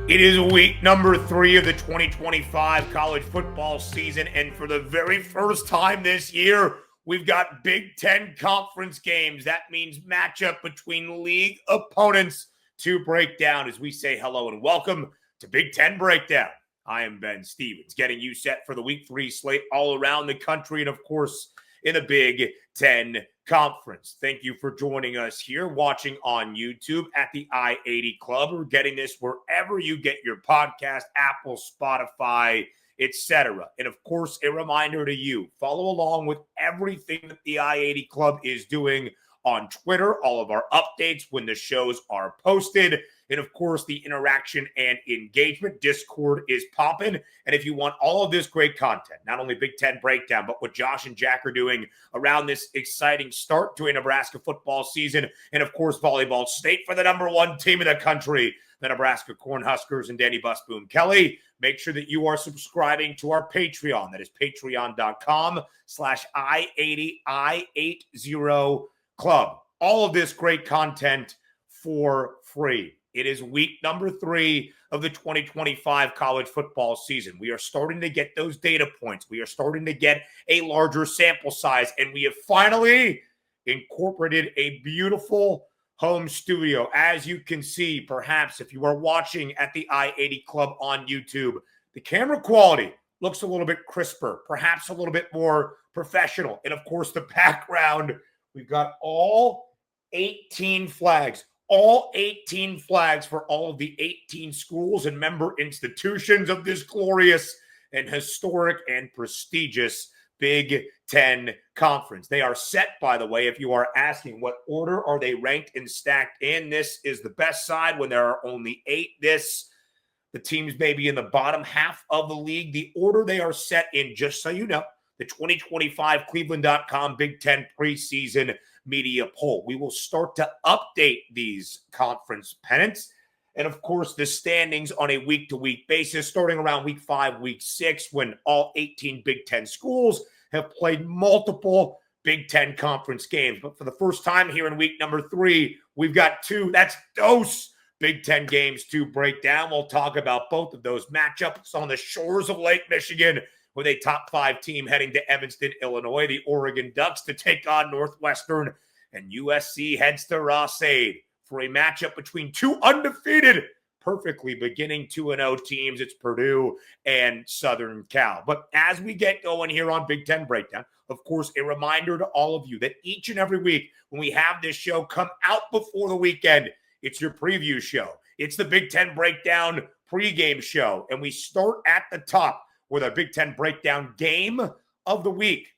It is week number 3 of the 2025 college football season, and for the very first time this year, we've got Big Ten conference games. That means matchup between league opponents to break down as we say hello and welcome to Big Ten Breakdown. I am Ben Stevens, getting you set for the week 3 slate all around the country and, of course, in the Big Ten Conference. Thank you for joining us here, watching on YouTube at the I-80 Club. We're getting this wherever you get your podcast, Apple, Spotify, etc. And of course, a reminder to you, follow along with everything that the I-80 Club is doing on Twitter, all of our updates when the shows are posted. And of course, the interaction and engagement. Discord is popping. And if you want all of this great content, not only Big Ten Breakdown, but what Josh and Jack are doing around this exciting start to a Nebraska football season, and of course, volleyball state for the number 1 team in the country, the Nebraska Cornhuskers and Danny Busboom Kelly, make sure that you are subscribing to our Patreon. That is patreon.com/I80I80 Club. All of this great content for free. It is week number 3 of the 2025 college football season. We are starting to get those data points. We are starting to get a larger sample size, and we have finally incorporated a beautiful home studio. As you can see, perhaps if you are watching at the I-80 Club on YouTube, the camera quality looks a little bit crisper, perhaps a little bit more professional. And of course, the background, we've got all 18 flags. All 18 flags for all of the 18 schools and member institutions of this glorious and historic and prestigious Big Ten Conference. They are set, by the way, if you are asking what order are they ranked and stacked in. This is the best side when there are only 8. The teams may be in the bottom half of the league. The order they are set in, just so you know, the 2025 Cleveland.com Big Ten preseason media poll. We will start to update these conference pennants and, of course, the standings on a week-to-week basis, starting around week 5, week 6, when all 18 Big Ten schools have played multiple Big Ten conference games. But for the first time here in week number 3, we've got 2, that's dose Big Ten games to break down. We'll talk about both of those matchups on the shores of Lake Michigan, with a top 5 team heading to Evanston, Illinois, the Oregon Ducks, to take on Northwestern, and USC heads to Ross-Ade for a matchup between 2 undefeated, perfectly beginning 2-0 teams. It's Purdue and Southern Cal. But as we get going here on Big Ten Breakdown, of course, a reminder to all of you that each and every week when we have this show come out before the weekend, it's your preview show. It's the Big Ten Breakdown pregame show, and we start at the top with our Big Ten Breakdown game of the week.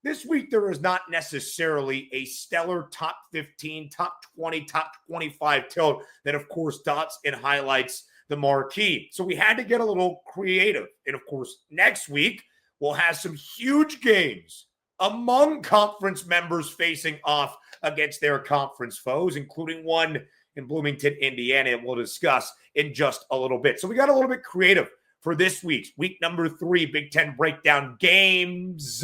This week, there is not necessarily a stellar top 15, top 20, top 25 tilt that, of course, dots and highlights the marquee. So we had to get a little creative. And, of course, next week, we'll have some huge games among conference members facing off against their conference foes, including one in Bloomington, Indiana, and we'll discuss in just a little bit. So we got a little bit creative for this week's week number 3 Big Ten Breakdown games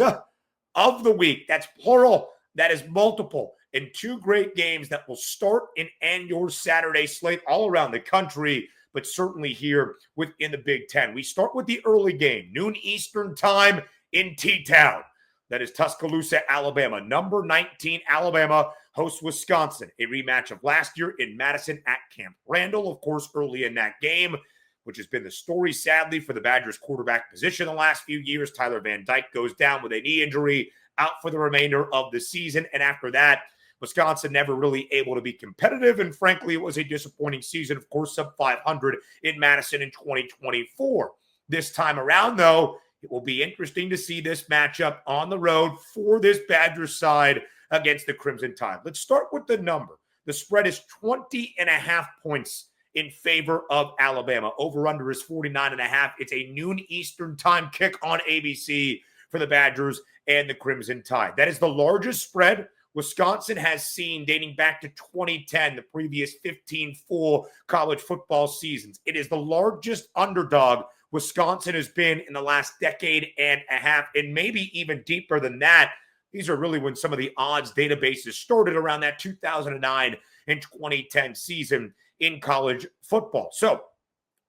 of the week. That's plural. That is multiple. And 2 great games that will start and end your Saturday slate all around the country, but certainly here within the Big Ten. We start with the early game, noon Eastern time in T-Town. That is Tuscaloosa, Alabama. Number 19, Alabama hosts Wisconsin. A rematch of last year in Madison at Camp Randall, of course, early in that game, which has been the story, sadly, for the Badgers quarterback position the last few years. Tyler Van Dyke goes down with a knee injury, out for the remainder of the season. And after that, Wisconsin never really able to be competitive. And frankly, it was a disappointing season, of course, sub 500 in Madison in 2024. This time around, though, it will be interesting to see this matchup on the road for this Badgers side against the Crimson Tide. Let's start with the number. The spread is 20.5 points in favor of Alabama. Over-under is 49.5. It's a noon Eastern time kick on ABC for the Badgers and the Crimson Tide. That is the largest spread Wisconsin has seen dating back to 2010, the previous 15 full college football seasons. It is the largest underdog Wisconsin has been in the last decade and a half, and maybe even deeper than that. These are really when some of the odds databases started around that 2009 and 2010 season in college football. So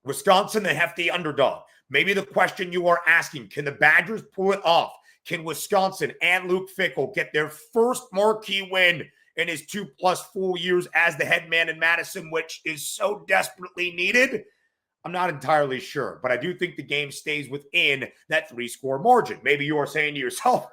Wisconsin, the hefty underdog. Maybe the question you are asking, can the Badgers pull it off? Can Wisconsin and Luke Fickell get their first marquee win in his 2+ full years as the head man in Madison, which is so desperately needed? I'm not entirely sure, but I do think the game stays within that 3-score margin. Maybe you are saying to yourself,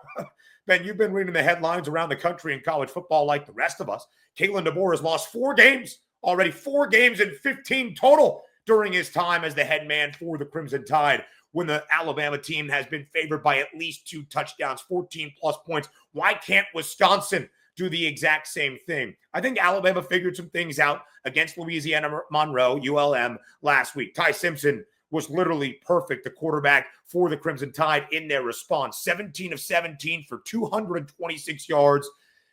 Ben, you've been reading the headlines around the country in college football like the rest of us. Kalen DeBoer has lost 4 games, already 4 games in 15 total during his time as the head man for the Crimson Tide, when the Alabama team has been favored by at least 2 touchdowns, 14+ points. Why can't Wisconsin do the exact same thing? I think Alabama figured some things out against Louisiana Monroe, ULM, last week. Ty Simpson was literally perfect, the quarterback for the Crimson Tide in their response. 17 of 17 for 226 yards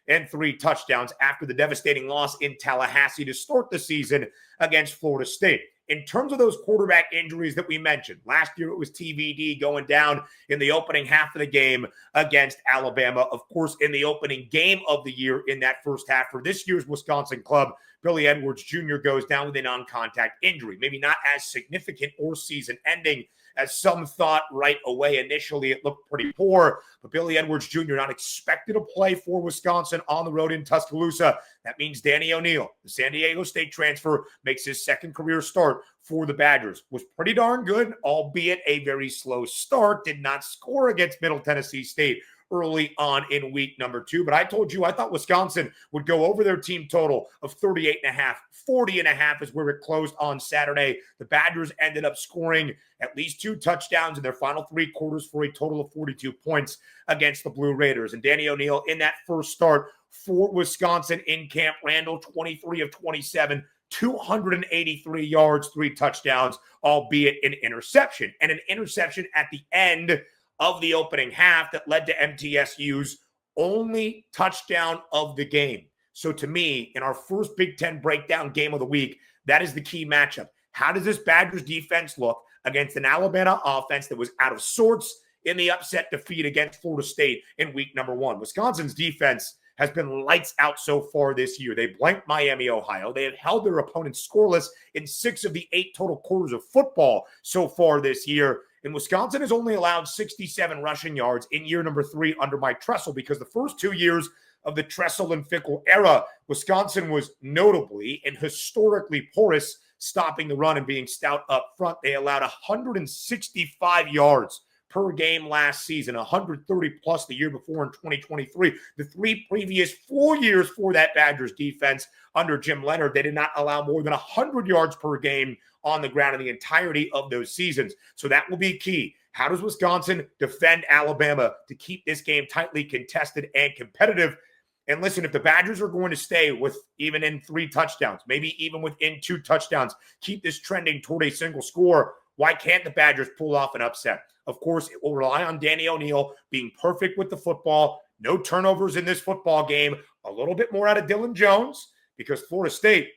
and 3 touchdowns after the devastating loss in Tallahassee to start the season against Florida State. In terms of those quarterback injuries that we mentioned, last year it was TVD going down in the opening half of the game against Alabama. Of course, in the opening game of the year in that first half for this year's Wisconsin club, Billy Edwards Jr. goes down with a non-contact injury. Maybe not as significant or season-ending as some thought right away. Initially, it looked pretty poor, but Billy Edwards Jr. not expected to play for Wisconsin on the road in Tuscaloosa. That means Danny O'Neal, the San Diego State transfer, makes his second career start for the Badgers. Was pretty darn good, albeit a very slow start. Did not score against Middle Tennessee State early on in week number 2. But I told you I thought Wisconsin would go over their team total of 38.5. 40.5 is where it closed on Saturday. The Badgers ended up scoring at least 2 touchdowns in their final 3 quarters for a total of 42 points against the Blue Raiders. And Danny O'Neal in that first start for Wisconsin in Camp Randall, 23 of 27, 283 yards, 3 touchdowns, albeit an interception. And an interception at the end of the opening half that led to MTSU's only touchdown of the game. So to me, in our first Big Ten breakdown game of the week, that is the key matchup. How does this Badgers defense look against an Alabama offense that was out of sorts in the upset defeat against Florida State in week number 1? Wisconsin's defense has been lights out so far this year. They blanked Miami, Ohio. They have held their opponents scoreless in 6 of the 8 total quarters of football so far this year. And Wisconsin has only allowed 67 rushing yards in year number 3 under Mike Tressel, because the first 2 years of the Tressel and Fickell era, Wisconsin was notably and historically porous stopping the run and being stout up front. They allowed 165 yards per game last season, 130 plus the year before in 2023. The 3 previous 4 years for that Badgers defense under Jim Leonard, they did not allow more than 100 yards per game on the ground in the entirety of those seasons. So that will be key. How does Wisconsin defend Alabama to keep this game tightly contested and competitive? And listen, if the Badgers are going to stay with even in 3 touchdowns, maybe even within 2 touchdowns, keep this trending toward a single score, why can't the Badgers pull off an upset? Of course, it will rely on Danny O'Neal being perfect with the football. No turnovers in this football game. A little bit more out of Dylan Jones, because Florida State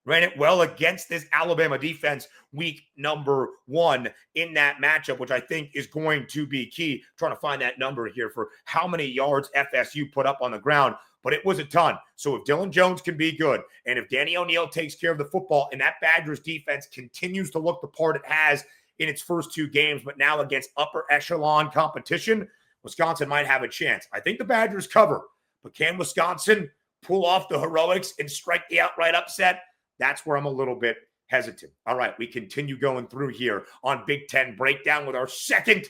ran it well against this Alabama defense week number 1 in that matchup, which I think is going to be key. Trying to find that number here for how many yards FSU put up on the ground, but it was a ton. So if Dylan Jones can be good, and if Danny O'Neal takes care of the football, and that Badgers defense continues to look the part it has in its first 2 games, but now against upper echelon competition, Wisconsin might have a chance. I think the Badgers cover, but can Wisconsin pull off the heroics and strike the outright upset? That's where I'm a little bit hesitant. All right, we continue going through here on Big Ten Breakdown with our second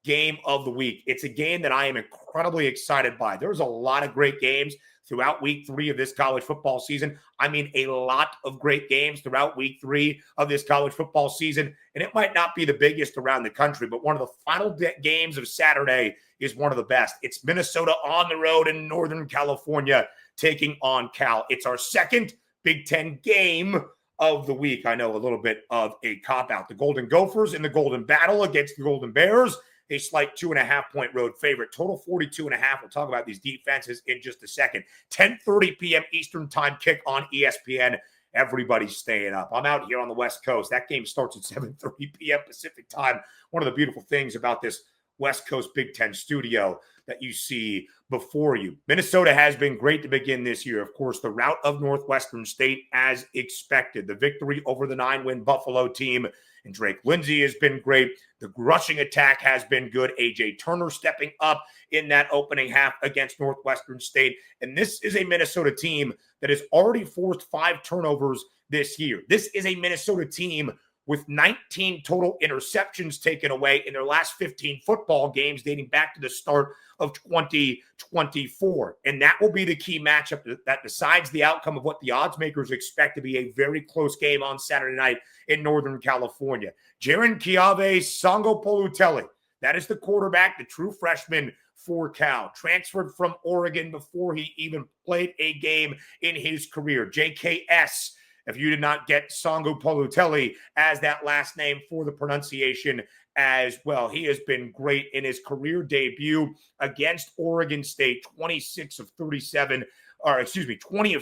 game of the week. It's a game that I am incredibly excited by. There's a lot of great games throughout week 3 of this college football season. I mean, a lot of great games throughout week 3 of this college football season. And it might not be the biggest around the country, but one of the final games of Saturday is one of the best. It's Minnesota on the road in Northern California taking on Cal. It's our second Big Ten game of the week. I know, a little bit of a cop-out. The Golden Gophers in the Golden Battle against the Golden Bears, a slight 2.5-point road favorite. Total 42.5. We'll talk about these defenses in just a second. 10:30 p.m. Eastern time kick on ESPN. Everybody's staying up. I'm out here on the West Coast. That game starts at 7:30 p.m. Pacific time. One of the beautiful things about this West Coast Big Ten studio that you see before you. Minnesota has been great to begin this year. Of course, the rout of Northwestern State as expected. The victory over the 9-win Buffalo team and Drake Lindsay has been great. The rushing attack has been good. A.J. Turner stepping up in that opening half against Northwestern State. And this is a Minnesota team that has already forced 5 turnovers this year. This is a Minnesota team with 19 total interceptions taken away in their last 15 football games dating back to the start of 2024. And that will be the key matchup that decides the outcome of what the odds makers expect to be a very close game on Saturday night in Northern California. Jaron Kiave Sangopolutelli, that is the quarterback, the true freshman for Cal, transferred from Oregon before he even played a game in his career. JKS, if you did not get Sangopolutelli as that last name for the pronunciation as well. He has been great in his career debut against Oregon State, 20 of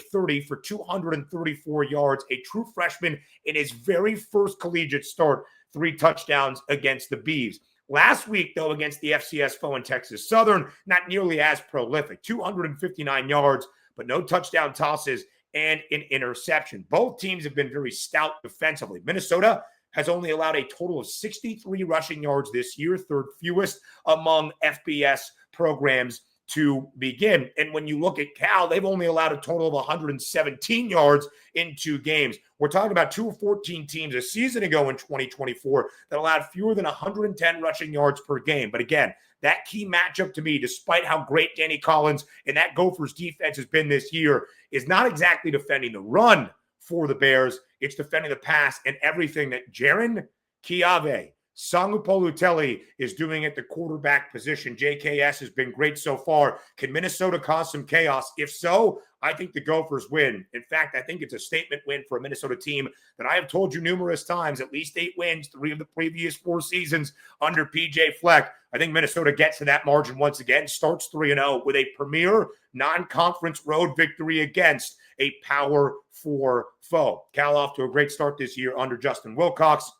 30 for 234 yards, a true freshman in his very first collegiate start, 3 touchdowns against the Beavs. Last week, though, against the FCS foe in Texas Southern, not nearly as prolific, 259 yards, but no touchdown tosses and an interception. Both teams have been very stout defensively. Minnesota has only allowed a total of 63 rushing yards this year, 3rd fewest among FBS programs to begin. And when you look at Cal, they've only allowed a total of 117 yards in 2 games. We're talking about 2 of 14 teams a season ago in 2024 that allowed fewer than 110 rushing yards per game. But again, that key matchup to me, despite how great Danny Collins and that Gophers defense has been this year, is not exactly defending the run for the Bears. It's defending the pass and everything that Jaron Kiave Sangopolutelli is doing at the quarterback position. JKS has been great so far. Can Minnesota cause some chaos? If so, I think the Gophers win. In fact, I think it's a statement win for a Minnesota team that I have told you numerous times, at least 8 wins, 3 of the previous 4 seasons under PJ Fleck. I think Minnesota gets to that margin once again, starts 3-0 with a premier non-conference road victory against a Power 4 foe. Cal off to a great start this year under Justin Wilcox.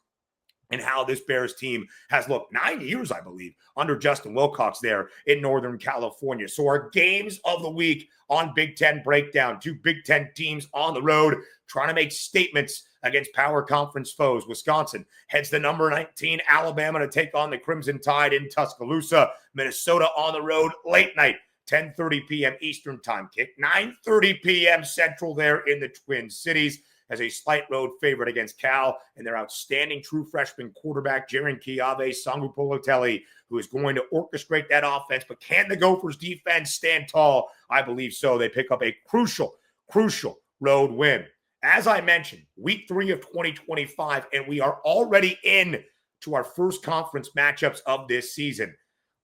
And how this Bears team has looked 9 years, I believe, under Justin Wilcox there in Northern California. So our games of the week on Big Ten Breakdown, 2 Big Ten teams on the road trying to make statements against power conference foes. Wisconsin heads to number 19, Alabama to take on the Crimson Tide in Tuscaloosa. Minnesota on the road late night, 10:30 p.m. Eastern time kick, 9:30 p.m. Central there in the Twin Cities, as a slight road favorite against Cal and their outstanding true freshman quarterback, Jaron Kiave Sangopolutelli, who is going to orchestrate that offense. But can the Gophers defense stand tall? I believe so. They pick up a crucial road win. As I mentioned, week 3 of 2025, and we are already in to our first conference matchups of this season.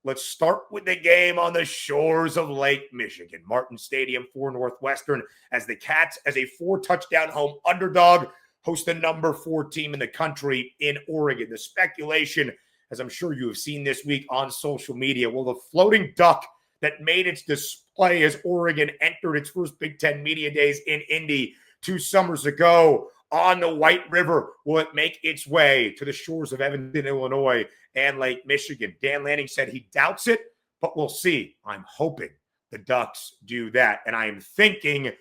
Let's start with the game on the shores of Lake Michigan. Martin Stadium for Northwestern, as the Cats, as a 4-touchdown home underdog, host the number 4 team in the country in Oregon. The speculation, as I'm sure you have seen this week on social media, will the floating duck that made its display as Oregon entered its first Big Ten media days in Indy 2 summers ago on the White River, will it make its way to the shores of Evanston, Illinois, and Lake Michigan? Dan Lanning said he doubts it, but we'll see. I'm hoping the Ducks do that, and I am thinking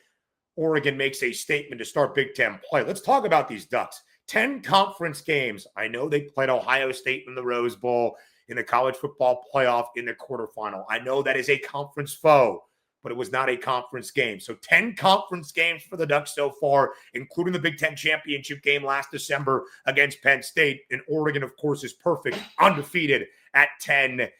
Oregon makes a statement to start Big Ten play. Let's talk about these Ducks. 10 conference games. I know they played Ohio State in the Rose Bowl, in the college football playoff in the quarterfinal. I know that is a conference foe, but it was not a conference game. So 10 conference games for the Ducks so far, including the Big Ten championship game last December against Penn State. And Oregon, of course, is perfect, undefeated at 10-0.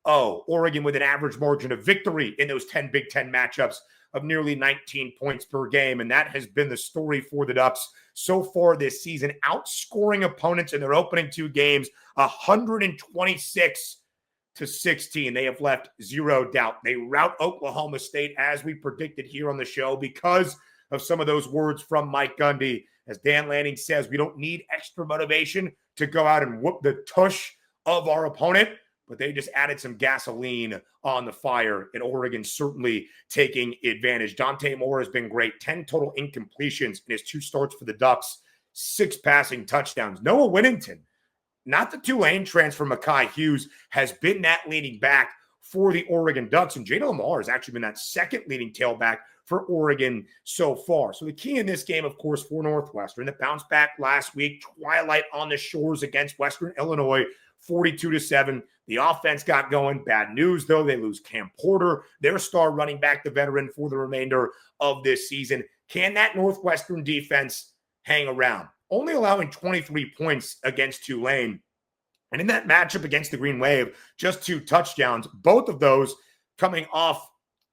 Oregon with an average margin of victory in those 10 Big Ten matchups of nearly 19 points per game. And that has been the story for the Ducks so far this season, outscoring opponents in their opening 2 games 126-16. They have left 0 doubt. They rout Oklahoma State, as we predicted here on the show, because of some of those words from Mike Gundy. As Dan Lanning says, we don't need extra motivation to go out and whoop the tush of our opponent, but they just added some gasoline on the fire, and Oregon certainly taking advantage. Dante Moore has been great. 10 total incompletions in his 2 starts for the Ducks, 6 passing touchdowns. Noah Winnington, not the Tulane transfer, Mekhi Hughes, has been that leading back for the Oregon Ducks. And Jada Lamar has actually been that second leading tailback for Oregon so far. So the key in this game, of course, for Northwestern, that bounced back last week, twilight on the shores against Western Illinois, 42-7. The offense got going. Bad news, though. They lose Cam Porter, their star running back, the veteran, for the remainder of this season. Can that Northwestern defense hang around? Only allowing 23 points against Tulane. And in that matchup against the Green Wave, just 2 touchdowns, both of those coming off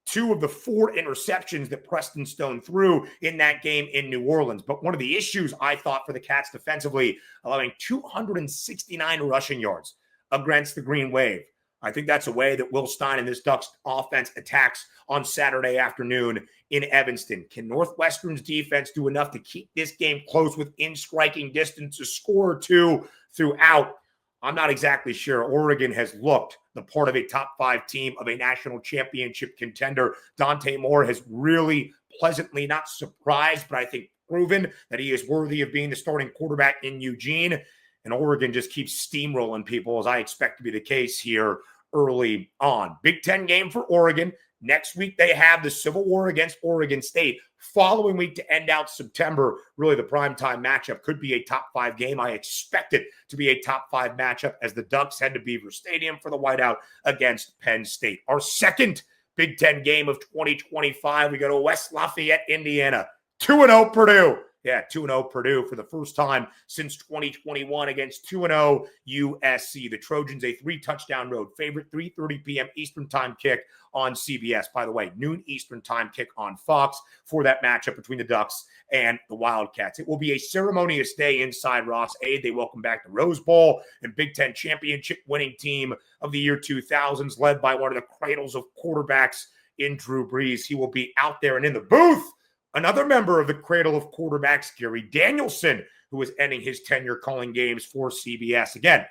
2 of the 4 interceptions that Preston Stone threw in that game in New Orleans. But one of the issues, I thought, for the Cats defensively, allowing 269 rushing yards against the Green Wave. I think that's a way that Will Stein and this Ducks offense attacks on Saturday afternoon in Evanston. Can Northwestern's defense do enough to keep this game close within striking distance, a score or 2 throughout? I'm not exactly sure. Oregon has looked the part of a top 5 team, of a national championship contender. Dante Moore has really pleasantly, not surprised, but I think proven that he is worthy of being the starting quarterback in Eugene. And Oregon just keeps steamrolling people, as I expect to be the case here early on. Big Ten game for Oregon. Next week, they have the Civil War against Oregon State. Following week to end out September, really the primetime matchup could be a top 5 game. I expect it to be a top 5 matchup as the Ducks head to Beaver Stadium for the whiteout against Penn State. Our second Big Ten game of 2025, we go to West Lafayette, Indiana. 2-0 Purdue. Yeah, 2-0 Purdue for the first time since 2021 against 2-0 USC. The Trojans, a 3-touchdown road favorite, 3:30 p.m. Eastern time kick on CBS. By the way, noon Eastern time kick on Fox for that matchup between the Ducks and the Wildcats. It will be a ceremonious day inside Ross-Ade. They welcome back the Rose Bowl and Big Ten championship winning team of the year 2000s, led by one of the cradles of quarterbacks in Drew Brees. He will be out there and in the booth. Another member of the cradle of quarterbacks, Gary Danielson, who is ending his tenure calling games for CBS. Again,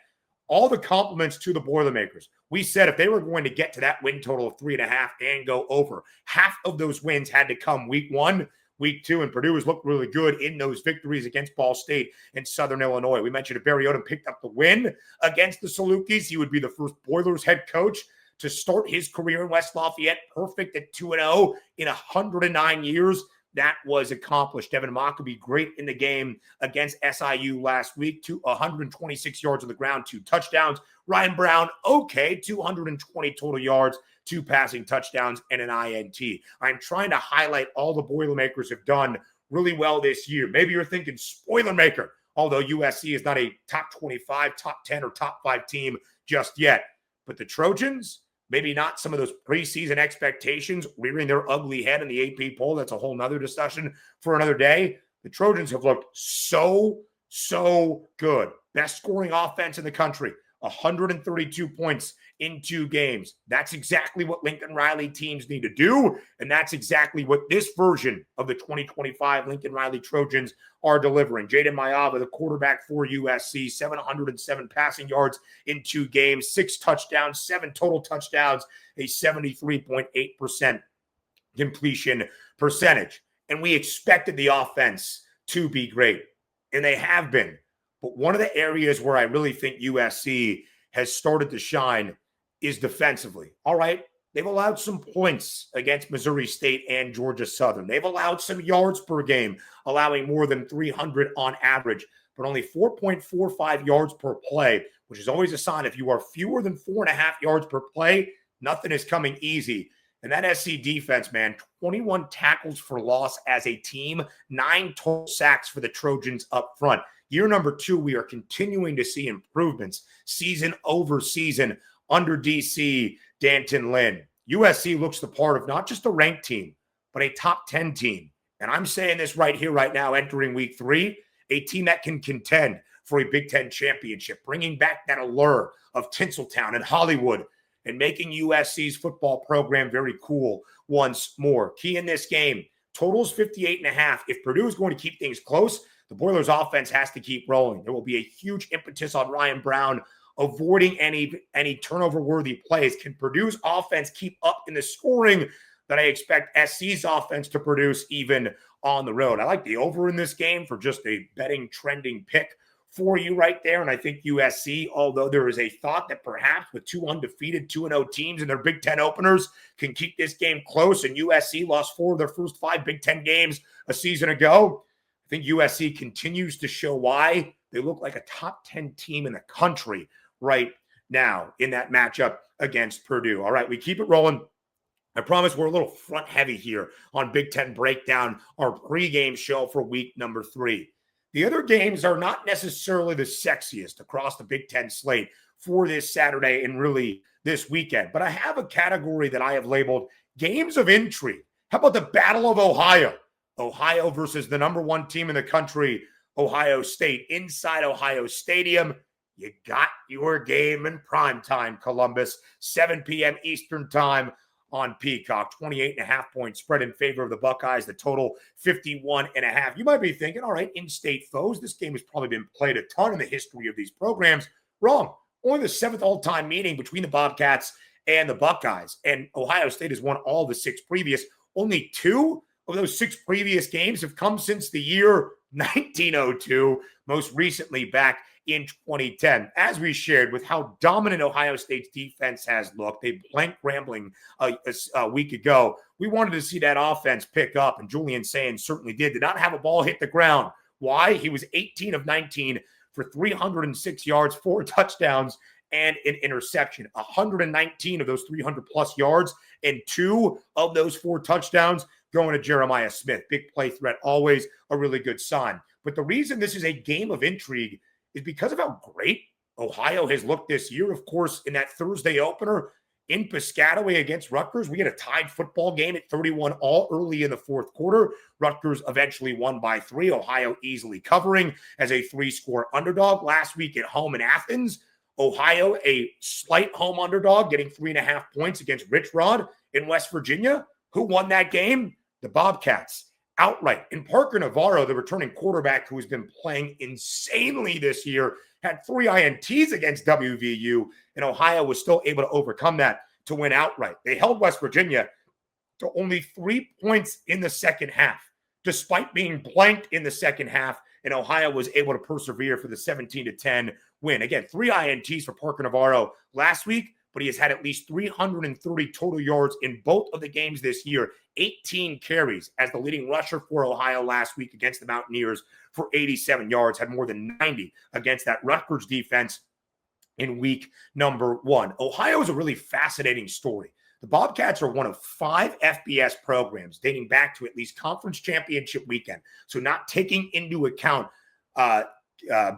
all the compliments to the Boilermakers. We said if they were going to get to that win total of 3.5 and go over, half of those wins had to come week 1, week 2, and Purdue has looked really good in those victories against Ball State and Southern Illinois. We mentioned if Barry Odom picked up the win against the Salukis, he would be the first Boilers head coach to start his career in West Lafayette perfect at 2-0 in 109 years. That was accomplished. Devin Mockabee, great in the game against SIU last week, 126 yards on the ground, 2 touchdowns. Ryan Brown, okay, 220 total yards, 2 passing touchdowns, and an INT. I'm trying to highlight all the Boilermakers have done really well this year. Maybe you're thinking Spoilermaker, although USC is not a top 25, top 10, or top 5 team just yet. But the Trojans, maybe not some of those preseason expectations rearing their ugly head in the AP poll. That's a whole nother discussion for another day. The Trojans have looked so good. Best scoring offense in the country. 132 points in 2 games. That's exactly what Lincoln Riley teams need to do, and that's exactly what this version of the 2025 Lincoln Riley Trojans are delivering. Jaden Mayava, the quarterback for USC, 707 passing yards in 2 games, 6 touchdowns, 7 total touchdowns, a 73.8% completion percentage. And we expected the offense to be great, and they have been. But one of the areas where I really think USC has started to shine is defensively. All right, they've allowed some points against Missouri State and Georgia Southern. They've allowed some yards per game, allowing more than 300 on average, but only 4.45 yards per play, which is always a sign if you are fewer than 4.5 yards per play, nothing is coming easy. And that SC defense, man, 21 tackles for loss as a team, 9 total sacks for the Trojans up front. Year number 2, we are continuing to see improvements season over season under DC Danton Lynn. USC looks the part of not just a ranked team, but a top 10 team. And I'm saying this right here, right now, entering week 3, a team that can contend for a Big Ten championship, bringing back that allure of Tinseltown and Hollywood and making USC's football program very cool once more. Key in this game, totals 58.5. If Purdue is going to keep things close, the Boilers offense has to keep rolling. There will be a huge impetus on Ryan Brown avoiding any turnover-worthy plays. Can Purdue's offense keep up in the scoring that I expect SC's offense to produce even on the road? I like the over in this game for just a betting trending pick for you right there. And I think USC, although there is a thought that perhaps with two undefeated 2-0 teams in their Big Ten openers can keep this game close, and USC lost 4 of their first 5 Big Ten games a season ago, I think USC continues to show why they look like a top 10 team in the country right now in that matchup against Purdue. All right, we keep it rolling. I promise we're a little front heavy here on Big Ten Breakdown, our pregame show for week number 3. The other games are not necessarily the sexiest across the Big Ten slate for this Saturday and really this weekend, but I have a category that I have labeled games of intrigue. How about the Battle of Ohio? Ohio versus the number 1 team in the country, Ohio State, inside Ohio Stadium. You got your game in primetime, Columbus, 7 p.m. Eastern time on Peacock. 28.5 point spread in favor of the Buckeyes. The total 51.5. You might be thinking, all right, in-state foes. This game has probably been played a ton in the history of these programs. Wrong. Only the 7th all-time meeting between the Bobcats and the Buckeyes. And Ohio State has won all the 6 previous. Only 2 of those 6 previous games have come since the year 1902, most recently back in 2010. As we shared with how dominant Ohio State's defense has looked, they blanked Grambling a week ago. We wanted to see that offense pick up, and Julian Sayin certainly did not have a ball hit the ground. Why? He was 18 of 19 for 306 yards, 4 touchdowns, and an interception. 119 of those 300-plus yards, and 2 of those 4 touchdowns going to Jeremiah Smith. Big play threat, always a really good sign. But the reason this is a game of intrigue is because of how great Ohio has looked this year. Of course, in that Thursday opener in Piscataway against Rutgers, we had a tied football game at 31 all early in the fourth quarter. Rutgers eventually won by 3. Ohio easily covering as a 3-score underdog. Last week at home in Athens, Ohio, a slight home underdog, getting 3.5 points against Rich Rod in West Virginia. Who won that game? The Bobcats. Outright. And Parker Navarro, the returning quarterback who has been playing insanely this year, had 3 INTs against WVU, and Ohio was still able to overcome that to win outright. They held West Virginia to only 3 points in the second half, despite being blanked in the second half, and Ohio was able to persevere for the 17-10 win. Again, 3 INTs for Parker Navarro last week, but he has had at least 330 total yards in both of the games this year. 18 carries as the leading rusher for Ohio last week against the Mountaineers for 87 yards, had more than 90 against that Rutgers defense in week number 1. Ohio is a really fascinating story. The Bobcats are one of 5 FBS programs dating back to at least conference championship weekend. So not taking into account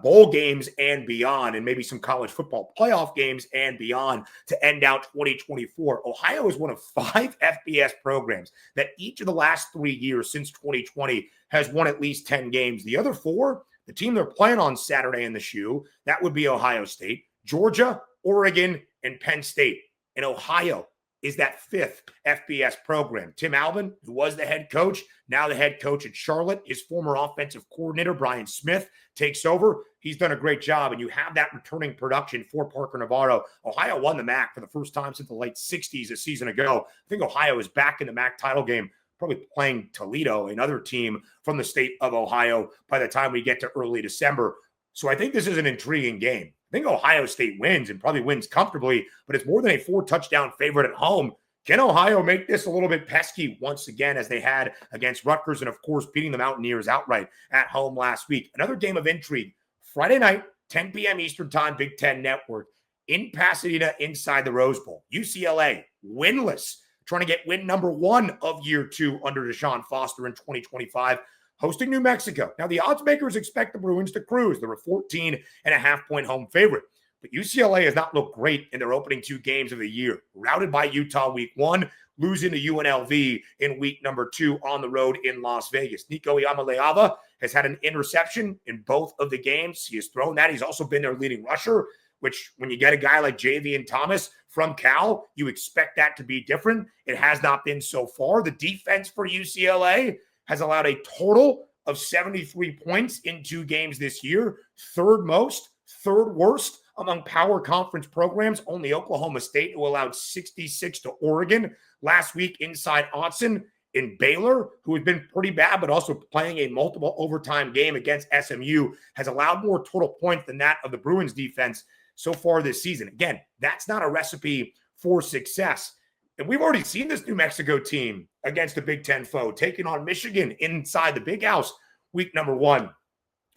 bowl games and beyond, and maybe some college football playoff games and beyond to end out 2024. Ohio is one of 5 FBS programs that each of the last 3 years since 2020 has won at least 10 games. The other 4, the team they're playing on Saturday in the shoe, that would be Ohio State, Georgia, Oregon, and Penn State. And Ohio is that 5th FBS program. Tim Alvin, who was the head coach, now the head coach at Charlotte, his former offensive coordinator, Brian Smith, takes over. He's done a great job, and you have that returning production for Parker Navarro. Ohio won the MAC for the first time since the late 60s a season ago. I think Ohio is back in the MAC title game, probably playing Toledo, another team from the state of Ohio, by the time we get to early December. So I think this is an intriguing game. I think Ohio State wins and probably wins comfortably, but it's more than a 4-touchdown favorite at home. Can Ohio make this a little bit pesky once again, as they had against Rutgers, and of course beating the Mountaineers outright at home last week? Another game of intrigue. Friday night, 10 p.m. Eastern Time, Big Ten Network in Pasadena inside the Rose Bowl. UCLA, winless, trying to get win number 1 of year 2 under Deshaun Foster in 2025. Hosting New Mexico. Now, the odds makers expect the Bruins to cruise. They're a 14.5-point home favorite. But UCLA has not looked great in their opening 2 games of the year. Routed by Utah week 1, losing to UNLV in week number 2 on the road in Las Vegas. Nico Iamaleava has had an interception in both of the games. He has thrown that. He's also been their leading rusher, which when you get a guy like Javian Thomas from Cal, you expect that to be different. It has not been so far. The defense for UCLA has allowed a total of 73 points in 2 games this year. 3rd most, 3rd worst among power conference programs. Only Oklahoma State, who allowed 66 to Oregon last week inside Autzen. in Baylor, who has been pretty bad, but also playing a multiple overtime game against SMU, has allowed more total points than that of the Bruins defense so far this season. Again, that's not a recipe for success. And we've already seen this New Mexico team against a Big Ten foe taking on Michigan inside the Big House week number 1.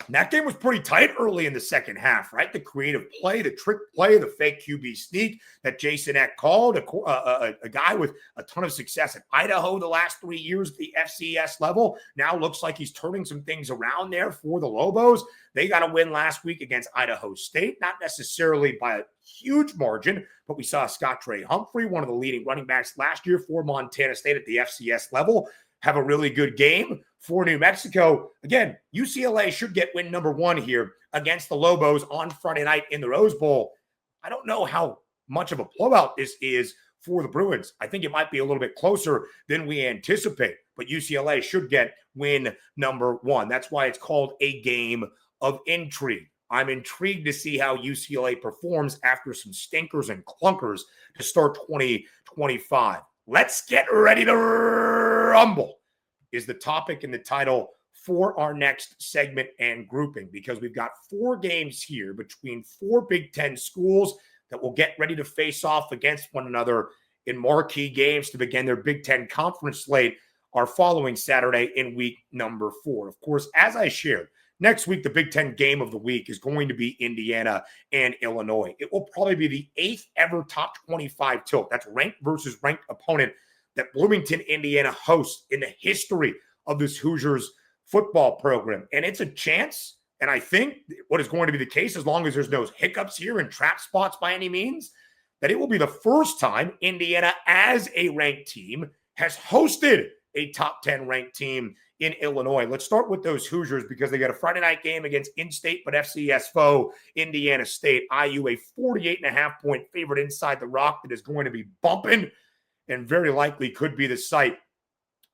And that game was pretty tight early in the second half, right? The creative play, the trick play, the fake QB sneak that Jason Eck called, a guy with a ton of success at Idaho the last 3 years at the FCS level. Now looks like he's turning some things around there for the Lobos. They got a win last week against Idaho State, not necessarily by a huge margin, but we saw Scott Trey Humphrey, one of the leading running backs last year for Montana State at the FCS level, have a really good game for New Mexico. Again, UCLA should get win number 1 here against the Lobos on Friday night in the Rose Bowl. I don't know how much of a blowout this is for the Bruins. I think it might be a little bit closer than we anticipate, but UCLA should get win number 1. That's why it's called a game of intrigue. I'm intrigued to see how UCLA performs after some stinkers and clunkers to start 2025. Let's get ready to rumble is the topic and the title for our next segment and grouping, because we've got 4 games here between 4 Big Ten schools that will get ready to face off against one another in marquee games to begin their Big Ten conference slate our following Saturday in week number 4. Of course, as I shared, next week, the Big Ten game of the week is going to be Indiana and Illinois. It will probably be the 8th ever top 25 tilt. That's ranked versus ranked opponent that Bloomington, Indiana hosts in the history of this Hoosiers football program. And it's a chance, and I think what is going to be the case, as long as there's no hiccups here and trap spots by any means, that it will be the first time Indiana as a ranked team has hosted a top 10 ranked team in Illinois. Let's start with those Hoosiers because they got a Friday night game against in-state but FCS foe Indiana State. IU a 48.5-point favorite inside the Rock that is going to be bumping and very likely could be the site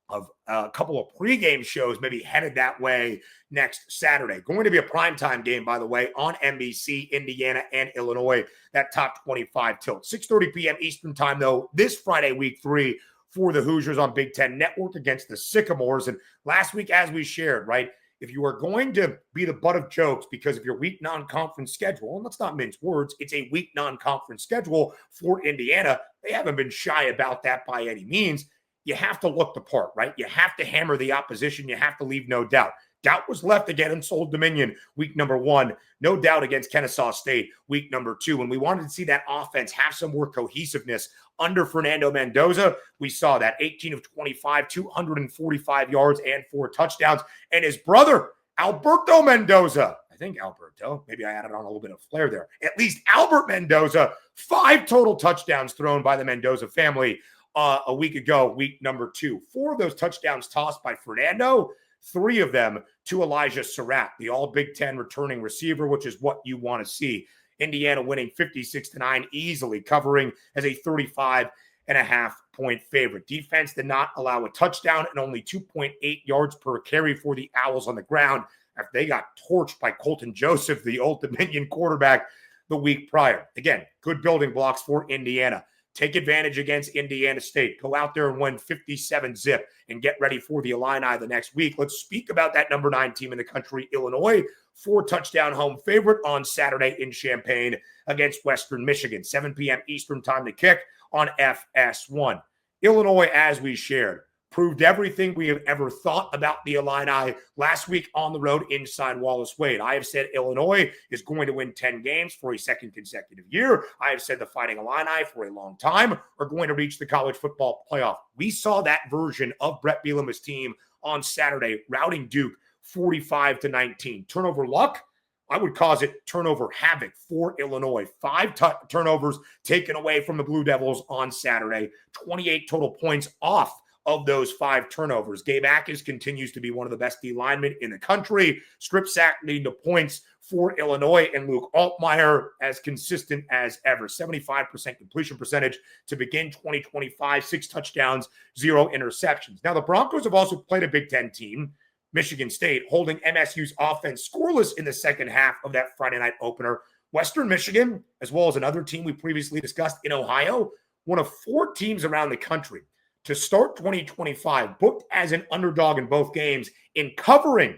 of a couple of pregame shows maybe headed that way next Saturday. Going to be a primetime game, by the way, on NBC, Indiana and Illinois, that top 25 tilt. 6:30 p.m. Eastern time, though, this Friday, week 3, for the Hoosiers on Big Ten Network against the Sycamores. And last week, as we shared, right, if you are going to be the butt of jokes because of your weak non-conference schedule, and let's not mince words, it's a weak non-conference schedule for Indiana. They haven't been shy about that by any means. You have to look the part, right? You have to hammer the opposition. You have to leave no doubt. Doubt was left again in Old Dominion week number 1. No doubt against Kennesaw State week number 2. And we wanted to see that offense have some more cohesiveness under Fernando Mendoza. We saw that 18 of 25, 245 yards and 4 touchdowns. And his brother, Alberto Mendoza, I think Alberto, maybe I added on a little bit of flair there. At least Albert Mendoza, 5 total touchdowns thrown by the Mendoza family a week ago, week number 2. 4 of those touchdowns tossed by Fernando, 3 of them to Elijah Surratt, the all Big Ten returning receiver, which is what you want to see. Indiana winning 56-9, easily covering as a 35.5-point favorite. Defense did not allow a touchdown and only 2.8 yards per carry for the Owls on the ground after they got torched by Colton Joseph, the Old Dominion quarterback, the week prior. Again, good building blocks for Indiana. Take advantage against Indiana State. Go out there and win 57-zip and get ready for the Illini the next week. Let's speak about that number 9 team in the country, Illinois. 4-touchdown home favorite on Saturday in Champaign against Western Michigan. 7 p.m. Eastern time to kick on FS1. Illinois, as we shared, proved everything we have ever thought about the Illini last week on the road inside Wallace Wade. I have said Illinois is going to win 10 games for a second consecutive year. I have said the Fighting Illini for a long time are going to reach the college football playoff. We saw that version of Brett Bielema's team on Saturday, routing Duke 45-19. Turnover luck, I would cause it turnover havoc for Illinois. 5 turnovers taken away from the Blue Devils on Saturday. 28 total points off of those 5 turnovers. Gabe Akers continues to be one of the best D linemen in the country. Strip sack leading to points for Illinois, and Luke Altmaier as consistent as ever. 75% completion percentage to begin 2025. 6 touchdowns, 0 interceptions. Now, the Broncos have also played a Big Ten team, Michigan State, holding MSU's offense scoreless in the second half of that Friday night opener. Western Michigan, as well as another team we previously discussed in Ohio, one of 4 teams around the country to start 2025, booked as an underdog in both games, in covering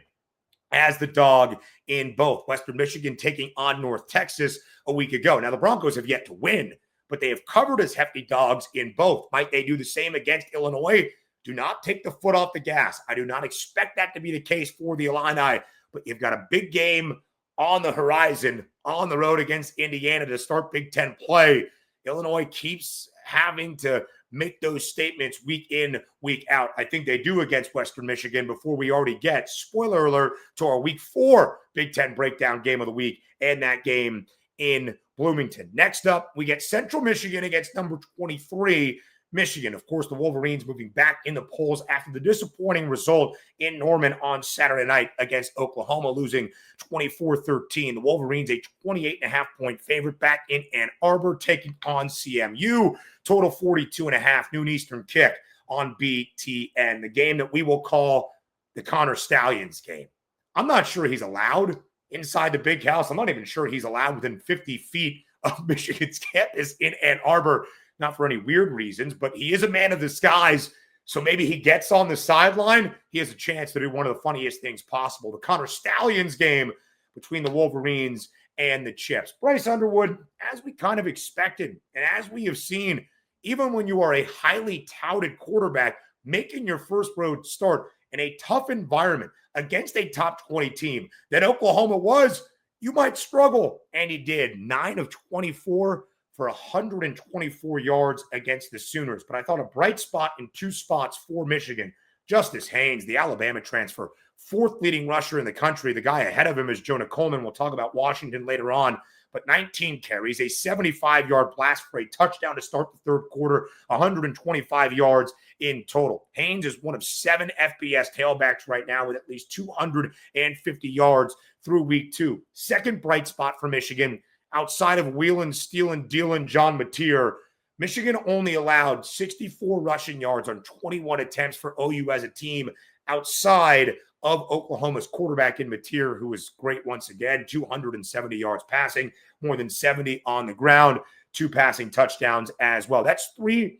as the dog in both. Western Michigan taking on North Texas a week ago. Now, the Broncos have yet to win, but they have covered as hefty dogs in both. Might they do the same against Illinois? Do not take the foot off the gas. I do not expect that to be the case for the Illini, but you've got a big game on the horizon on the road against Indiana to start Big Ten play. Illinois keeps having to make those statements week in, week out. I think they do against Western Michigan before we already get, spoiler alert, to our week 4 Big Ten breakdown game of the week and that game in Bloomington. Next up, we get Central Michigan against number 23, Michigan. Of course, the Wolverines moving back in the polls after the disappointing result in Norman on Saturday night against Oklahoma, losing 24-13. The Wolverines, a 28.5-point favorite back in Ann Arbor, taking on CMU. Total 42.5, noon Eastern kick on BTN. The game that we will call the Connor Stallions game. I'm not sure he's allowed inside the big house. I'm not even sure he's allowed within 50 feet of Michigan's campus in Ann Arbor. Not for any weird reasons, but he is a man of the skies. So maybe he gets on the sideline. He has a chance to do one of the funniest things possible. The Connor Stallions game between the Wolverines and the Chips. Bryce Underwood, as we kind of expected, and as we have seen, even when you are a highly touted quarterback, making your first road start in a tough environment against a top 20 team that Oklahoma was, you might struggle. And he did. 9 of 24 for 124 yards against the Sooners. But I thought a bright spot in 2 spots for Michigan. Justice Haynes, the Alabama transfer, 4th leading rusher in the country. The guy ahead of him is Jonah Coleman. We'll talk about Washington later on. But 19 carries, a 75-yard blast for a touchdown to start the third quarter, 125 yards in total. Haynes is one of 7 FBS tailbacks right now with at least 250 yards through week 2. Second bright spot for Michigan, outside of wheeling, stealing, dealing John Mateer, Michigan only allowed 64 rushing yards on 21 attempts for OU as a team outside of Oklahoma's quarterback in Mateer, who was great once again, 270 yards passing, more than 70 on the ground, 2 passing touchdowns as well. That's 3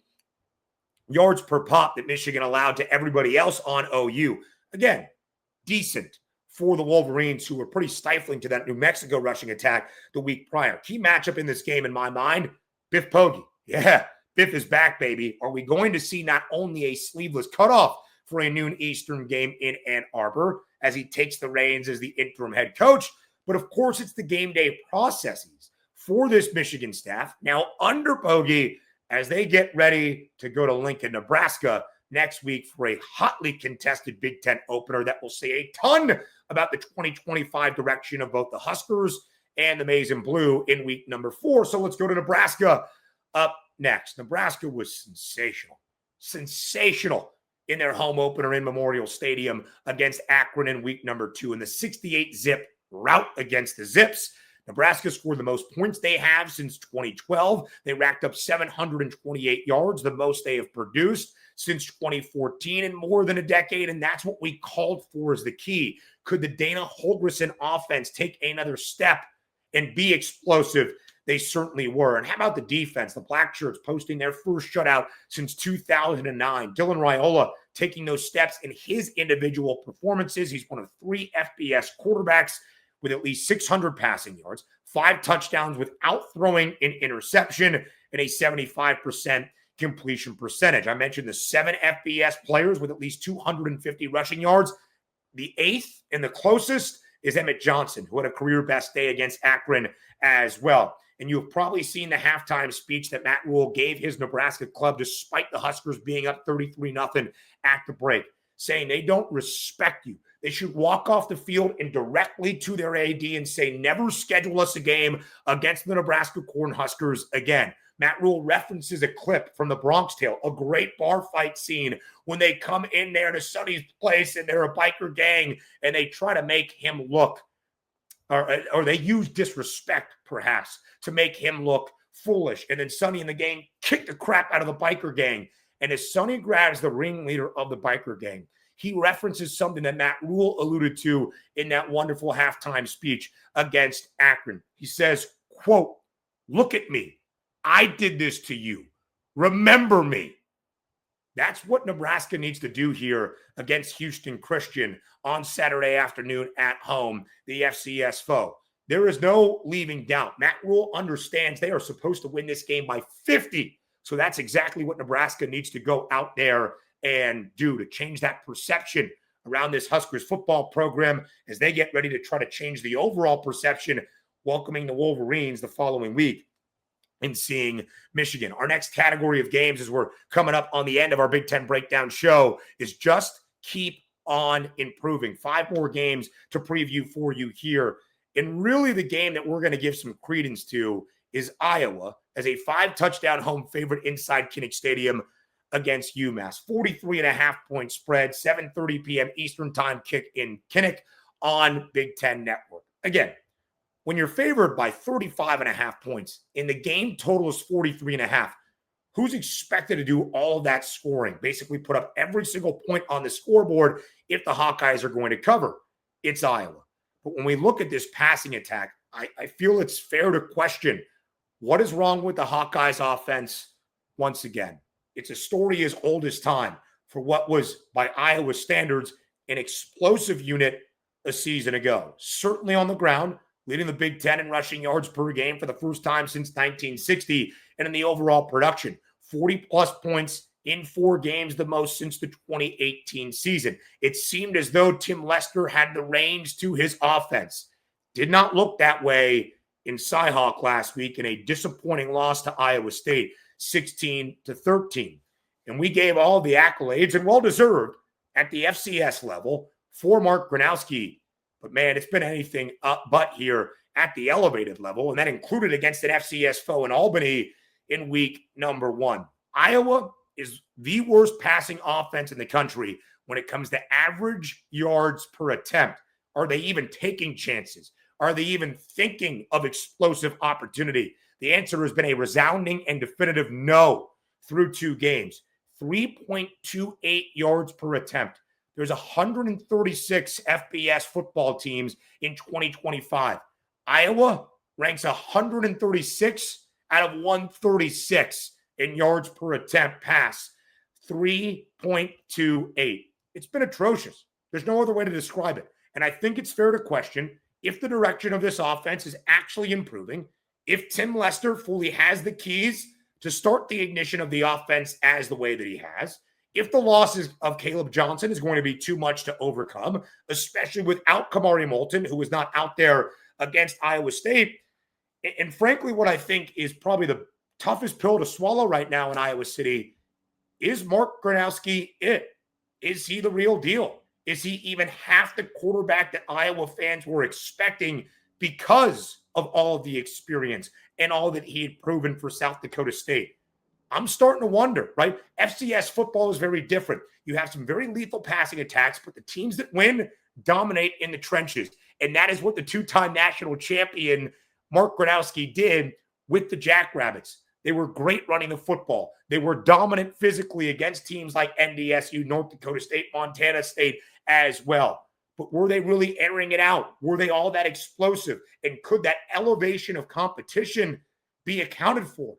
yards per pop that Michigan allowed to everybody else on OU. Again, decent for the Wolverines, who were pretty stifling to that New Mexico rushing attack the week prior. Key matchup in this game, in my mind, Biff Poggi. Yeah, Biff is back, baby. Are we going to see not only a sleeveless cutoff for a noon Eastern game in Ann Arbor as he takes the reins as the interim head coach, but of course it's the game day processes for this Michigan staff, now under Poggi, as they get ready to go to Lincoln, Nebraska next week for a hotly contested Big Ten opener that will say a ton about the 2025 direction of both the Huskers and the Maize and Blue in week number 4. So let's go to Nebraska up next. Nebraska was sensational in their home opener in Memorial Stadium against Akron in week number 2 in the 68-zip rout against the Zips. Nebraska scored the most points they have since 2012. They racked up 728 yards, the most they have produced since 2014 in more than a decade, and that's what we called for as the key. Could the Dana Holgorsen offense take another step and be explosive? They certainly were. And how about the defense? The Black Shirts posting their first shutout since 2009. Dylan Raiola taking those steps in his individual performances. He's one of 3 FBS quarterbacks with at least 600 passing yards, 5 touchdowns without throwing an interception, and a 75% completion percentage. I mentioned the 7 FBS players with at least 250 rushing yards. The 8th and the closest is Emmett Johnson, who had a career best day against Akron as well. And you've probably seen the halftime speech that Matt Rule gave his Nebraska club despite the Huskers being up 33-0 at the break, saying they don't respect you. They should walk off the field and directly to their AD and say, never schedule us a game against the Nebraska Cornhuskers again. Matt Rule references a clip from the Bronx Tale, a great bar fight scene when they come in there to Sonny's place and they're a biker gang and they try to make him look, or they use disrespect perhaps to make him look foolish. And then Sonny and the gang kick the crap out of the biker gang. And as Sonny grabs the ringleader of the biker gang, he references something that Matt Rule alluded to in that wonderful halftime speech against Akron. He says, quote, "Look at me. I did this to you. Remember me." That's what Nebraska needs to do here against Houston Christian on Saturday afternoon at home, the FCS foe. There is no leaving doubt. Matt Rule understands they are supposed to win this game by 50. So that's exactly what Nebraska needs to go out there and do to change that perception around this Huskers football program as they get ready to try to change the overall perception welcoming the Wolverines the following week and seeing Michigan. Our next category of games as we're coming up on the end of our Big Ten Breakdown show is just keep on improving. 5 more games to preview for you here. And really the game that we're going to give some credence to is Iowa as a 5-touchdown home favorite inside Kinnick Stadium against UMass. 43.5-point spread, 7:30 p.m. Eastern time kick in Kinnick on Big Ten Network. Again, when you're favored by 35.5 points and the game total is 43.5, who's expected to do all of that scoring? Basically put up every single point on the scoreboard if the Hawkeyes are going to cover. It's Iowa. But when we look at this passing attack, I feel it's fair to question what is wrong with the Hawkeyes offense once again. It's a story as old as time for what was, by Iowa standards, an explosive unit a season ago. Certainly on the ground, leading the Big Ten in rushing yards per game for the first time since 1960, and in the overall production, 40-plus points in 4 games, the most since the 2018 season. It seemed as though Tim Lester had the reins to his offense. Did not look that way in Cyhawk last week in a disappointing loss to Iowa State, 16-13. And we gave all the accolades, and well-deserved, at the FCS level for Mark Gronowski. But, man, it's been anything but here at the elevated level, and that included against an FCS foe in Albany in week number 1. Iowa is the worst passing offense in the country when it comes to average yards per attempt. Are they even taking chances? Are they even thinking of explosive opportunity? The answer has been a resounding and definitive no through 2 games. 3.28 yards per attempt. There's 136 FBS football teams in 2025. Iowa ranks 136 out of 136 in yards per attempt pass. 3.28. It's been atrocious. There's no other way to describe it. And I think it's fair to question if the direction of this offense is actually improving, if Tim Lester fully has the keys to start the ignition of the offense as the way that he has, if the losses of Caleb Johnson is going to be too much to overcome, especially without Kamari Moulton, who was not out there against Iowa State. And frankly, what I think is probably the toughest pill to swallow right now in Iowa City is Mark Gronowski it? Is he the real deal? Is he even half the quarterback that Iowa fans were expecting because of all of the experience and all that he had proven for South Dakota State? I'm starting to wonder, right? FCS football is very different. You have some very lethal passing attacks, but the teams that win dominate in the trenches. And that is what the 2-time national champion Mark Gronowski did with the Jackrabbits. They were great running the football. They were dominant physically against teams like NDSU, North Dakota State, Montana State as well. But were they really airing it out? Were they all that explosive? And could that elevation of competition be accounted for?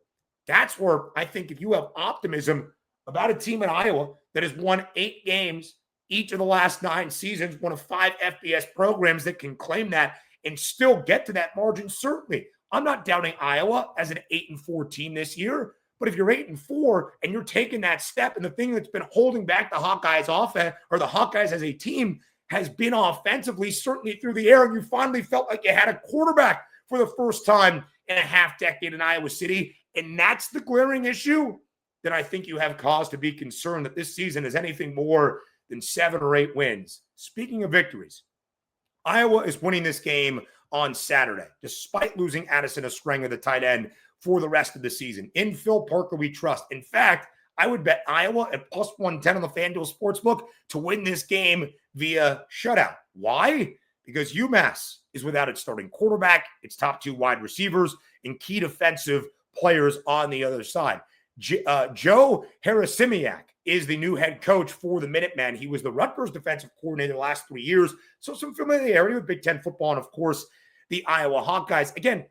That's where I think if you have optimism about a team in Iowa that has won 8 games each of the last 9 seasons, one of 5 FBS programs that can claim that and still get to that margin, certainly. I'm not doubting Iowa as an 8-4 team this year, but if you're 8-4 and you're taking that step, and the thing that's been holding back the Hawkeyes offense or the Hawkeyes as a team has been offensively, certainly through the air, and you finally felt like you had a quarterback for the first time in a half decade in Iowa City, and that's the glaring issue, then I think you have cause to be concerned that this season is anything more than 7 or 8 wins. Speaking of victories, Iowa is winning this game on Saturday, despite losing Addison Ostrenga, the tight end, for the rest of the season. In Phil Parker, we trust. In fact, I would bet Iowa at plus 110 on the FanDuel Sportsbook to win this game via shutout. Why? Because UMass is without its starting quarterback, its top 2 wide receivers, and key defensive players on the other side. Joe Harasimiak is the new head coach for the Minutemen. He was the Rutgers defensive coordinator the last 3 years, so some familiarity with Big Ten football and, of course, the Iowa Hawkeyes. Again,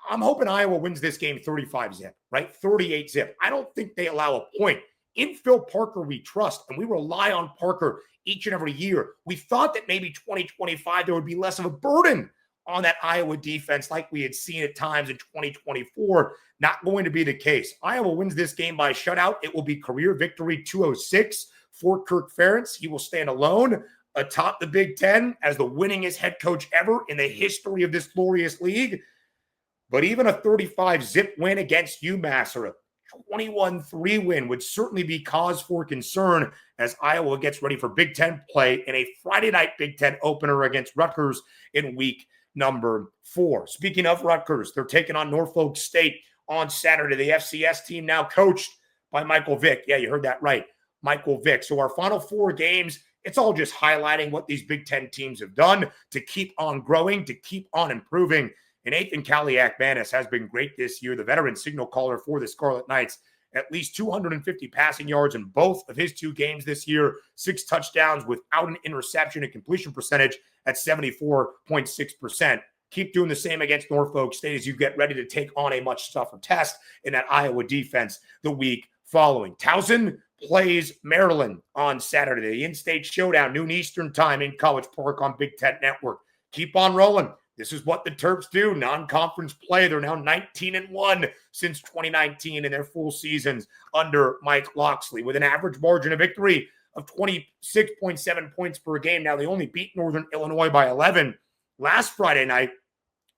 I'm hoping Iowa wins this game 35-zip, right? 38-zip. I don't think they allow a point In Phil Parker, we trust, and we rely on Parker each and every year. We thought that maybe 2025, there would be less of a burden on that Iowa defense like we had seen at times in 2024. Not going to be the case. Iowa wins this game by shutout. It will be career victory 206 for Kirk Ferentz. He will stand alone atop the Big Ten as the winningest head coach ever in the history of this glorious league. But even a 35-zip win against UMass or a 21-3 win would certainly be cause for concern as Iowa gets ready for Big Ten play in a Friday night Big Ten opener against Rutgers in week number 4. Speaking of Rutgers, they're taking on Norfolk State on Saturday. The FCS team now coached by Michael Vick. Yeah, you heard that right. Michael Vick. So our final 4 games, it's all just highlighting what these Big Ten teams have done to keep on growing, to keep on improving. And Nathan Kaliak-Manis has been great this year, the veteran signal caller for the Scarlet Knights. At least 250 passing yards in both of his 2 games this year, 6 touchdowns without an interception, and completion percentage at 74.6%. Keep doing the same against Norfolk State as you get ready to take on a much tougher test in that Iowa defense the week following. Towson plays Maryland on Saturday. The in-state showdown, noon Eastern time in College Park on Big Ten Network. Keep on rolling. This is what the Terps do. Non-conference play. They're now 19-1 since 2019 in their full seasons under Mike Locksley with an average margin of victory of 26.7 points per game. Now, they only beat Northern Illinois by 11 last Friday night,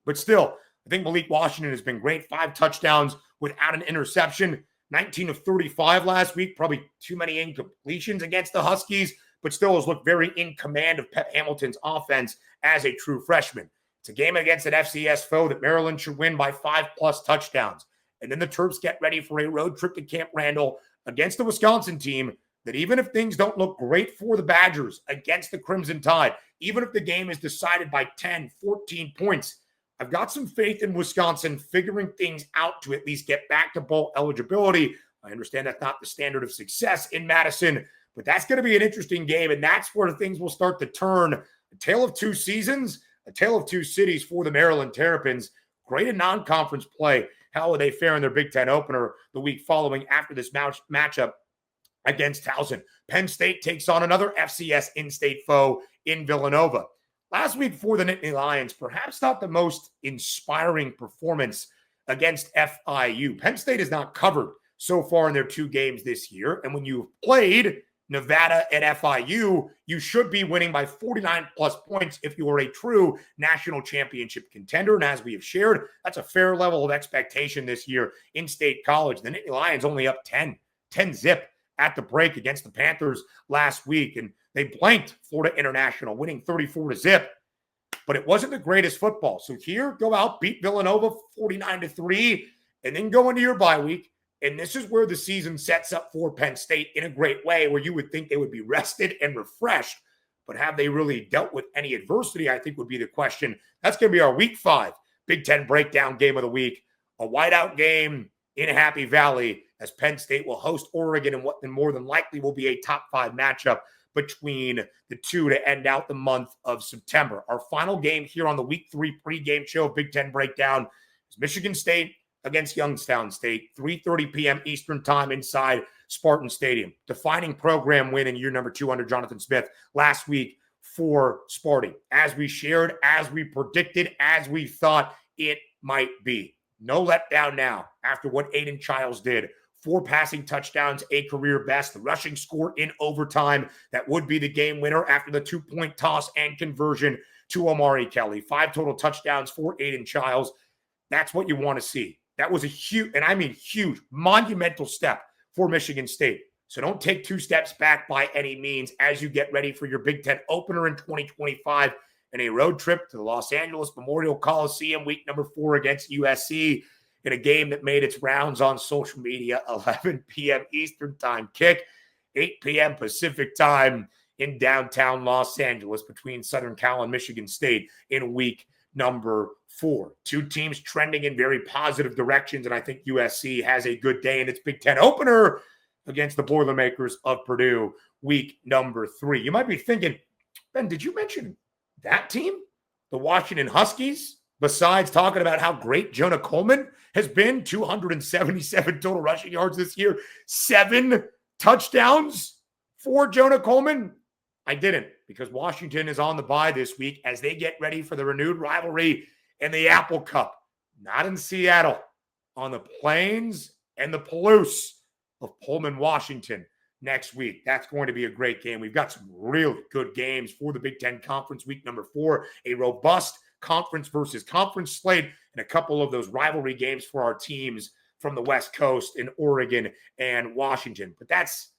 but still, I think Malik Washington has been great. 5 touchdowns without an interception. 19 of 35 last week. Probably too many incompletions against the Huskies, but still has looked very in command of Pep Hamilton's offense as a true freshman. It's a game against an FCS foe that Maryland should win by 5+ touchdowns. And then the Terps get ready for a road trip to Camp Randall against the Wisconsin team that even if things don't look great for the Badgers against the Crimson Tide, even if the game is decided by 10, 14 points, I've got some faith in Wisconsin figuring things out to at least get back to bowl eligibility. I understand that's not the standard of success in Madison, but that's going to be an interesting game, and that's where things will start to turn. A tale of 2 seasons, a tale of 2 cities for the Maryland Terrapins. Great in non-conference play. How will they fare in their Big Ten opener the week following after this matchup against Towson? Penn State takes on another FCS in-state foe in Villanova. Last week for the Nittany Lions, perhaps not the most inspiring performance against FIU. Penn State has not covered so far in their 2 games this year. And when you've played Nevada and FIU, you should be winning by 49+ points if you are a true national championship contender. And as we have shared, that's a fair level of expectation this year in state college. The Nittany Lions only up 10-zip at the break against the Panthers last week. And they blanked Florida International, winning 34-zip. But it wasn't the greatest football. So here, go out, beat Villanova 49-3, and then go into your bye week. And this is where the season sets up for Penn State in a great way, where you would think they would be rested and refreshed. But have they really dealt with any adversity, I think would be the question. That's going to be our Week 5 Big Ten breakdown game of the week. A whiteout game in Happy Valley as Penn State will host Oregon in what more than likely will be a top 5 matchup between the two to end out the month of September. Our final game here on the Week 3 pregame show of Big Ten breakdown is Michigan State against Youngstown State, 3:30 p.m. Eastern time inside Spartan Stadium. Defining program win in year number 2 under Jonathan Smith last week for Sparty. As we shared, as we predicted, as we thought it might be. No letdown now after what Aiden Childs did. 4 passing touchdowns, a career best. The rushing score in overtime. That would be the game winner after the 2-point toss and conversion to Omari Kelly. 5 total touchdowns for Aiden Childs. That's what you want to see. That was a huge, and I mean huge, monumental step for Michigan State. So don't take 2 steps back by any means as you get ready for your Big Ten opener in 2025 and a road trip to the Los Angeles Memorial Coliseum week number 4 against USC in a game that made its rounds on social media. 11 p.m. Eastern time kick, 8 p.m. Pacific time in downtown Los Angeles between Southern Cal and Michigan State in week number 4. 2 teams trending in very positive directions, and I think USC has a good day in its Big Ten opener against the Boilermakers of Purdue, week number 3. You might be thinking, Ben, did you mention that team? The Washington Huskies? Besides talking about how great Jonah Coleman has been, 277 total rushing yards this year, 7 touchdowns for Jonah Coleman? I didn't, because Washington is on the bye this week as they get ready for the renewed rivalry in the Apple Cup. Not in Seattle, on the Plains and the Palouse of Pullman, Washington next week. That's going to be a great game. We've got some really good games for the Big Ten Conference week number 4, a robust conference versus conference slate, and a couple of those rivalry games for our teams from the West Coast in Oregon and Washington. But that's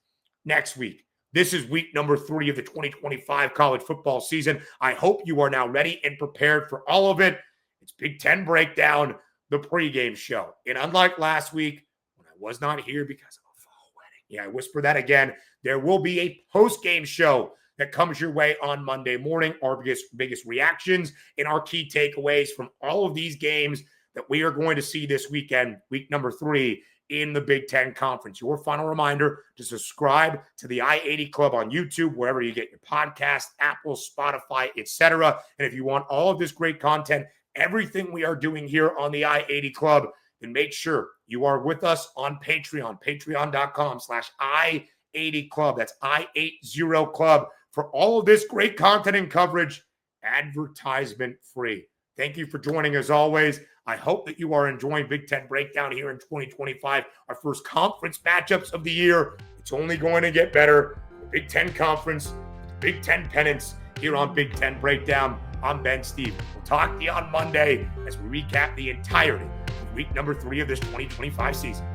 next week. This is week number 3 of the 2025 college football season. I hope you are now ready and prepared for all of it. It's Big Ten Breakdown, the pregame show. And unlike last week, when I was not here because of a fall wedding, yeah, I whisper that again, there will be a post-game show that comes your way on Monday morning. Our biggest reactions and our key takeaways from all of these games that we are going to see this weekend, week number 3 in the Big Ten Conference. Your final reminder to subscribe to the I-80 Club on YouTube, wherever you get your podcast, Apple, Spotify, etc. And if you want all of this great content, everything we are doing here on the I-80 Club, then make sure you are with us on Patreon, patreon.com/I-80 Club. That's I-80 Club for all of this great content and coverage, advertisement free. Thank you for joining as always. I hope that you are enjoying Big Ten Breakdown here in 2025, our first conference matchups of the year. It's only going to get better. The Big Ten Conference, Big Ten pennants here on Big Ten Breakdown. I'm Ben Stevens. We'll talk to you on Monday as we recap the entirety of week number 3 of this 2025 season.